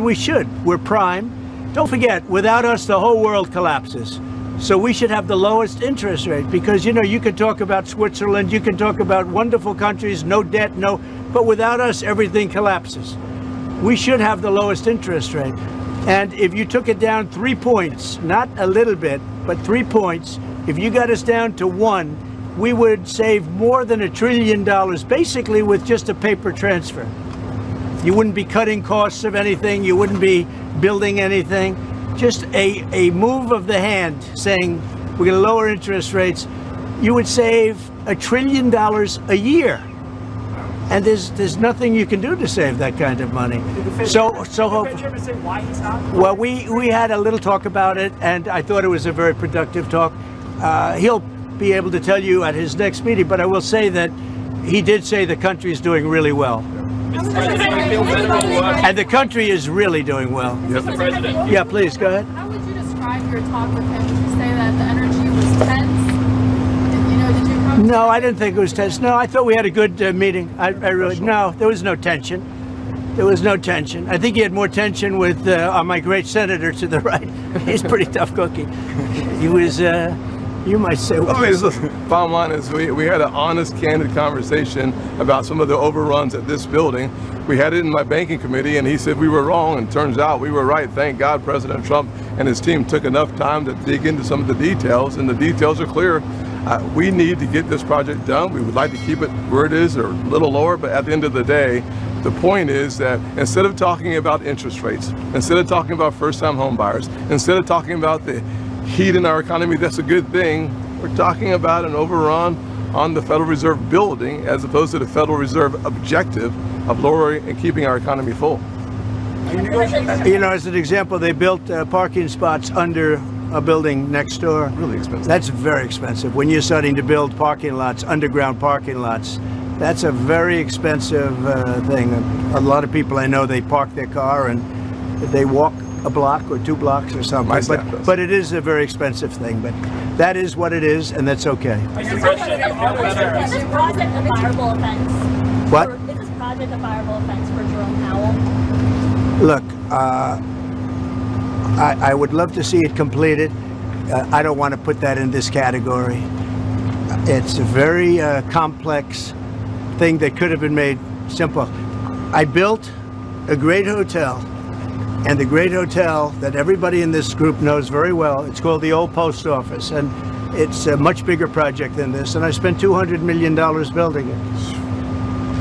we should. We're prime. Don't forget, without us, the whole world collapses. So we should have the lowest interest rate because, you know, you can talk about Switzerland, you can talk about wonderful countries, no debt, but without us, everything collapses. We should have the lowest interest rate. And if you took it down 3 points, not a little bit, but 3 points, if you got us down to 1, we would save more than $1 trillion, basically with just a paper transfer. You wouldn't be cutting costs of anything, you wouldn't be building anything. Just a move of the hand saying we're going to lower interest rates, you would save $1 trillion a year. And there's nothing you can do to save that kind of money. Well, we had a little talk about it, and I thought it was a very productive talk. He'll be able to tell you at his next meeting, but I will say that he did say the country is doing really well. And the country is really doing well. Mr. President. Yeah, please, go ahead. How would you describe your talk with him? Would you say that the energy was tense? Did you come? No, I didn't think it was tense. No, I thought we had a good meeting. No, there was no tension. There was no tension. I think he had more tension with my great senator to the right. He's a pretty tough cookie. He was, you might say. Bottom line is we had an honest, candid conversation about some of the overruns at this building. We had it in my banking committee, and he said we were wrong, and turns out we were right. Thank God President Trump and his team took enough time to dig into some of the details, and the details are clear. We need to get this project done. We would like to keep it where it is or a little lower, but at the end of the day, the point is that instead of talking about interest rates, instead of talking about first-time home buyers, instead of talking about the heat in our economy, that's a good thing. We're talking about an overrun on the Federal Reserve building as opposed to the Federal Reserve objective of lowering and keeping our economy full. You know, as an example, they built parking spots under a building next door. Really expensive. That's very expensive. When you're starting to build parking lots, underground parking lots, that's a very expensive thing. A lot of people I know, they park their car and they walk a block or 2 blocks or something. But it is a very expensive thing. But that is what it is, and that's okay. Mr. President. Is this project a fireable offense? What? Is this project a fireable offense for Jerome Powell? Look, I would love to see it completed. I don't want to put that in this category. It's a very complex thing that could have been made simple. I built a great hotel, and the great hotel that everybody in this group knows very well, it's called the Old Post Office, and it's a much bigger project than this, and I spent $200 million building it.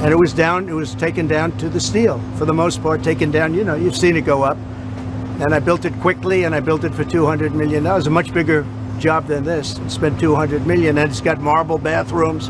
And it was taken down to the steel, for the most part, taken down, you know, you've seen it go up. And I built it quickly, and I built it for $200 million. That was a much bigger job than this. Spent $200 million, and it's got marble bathrooms,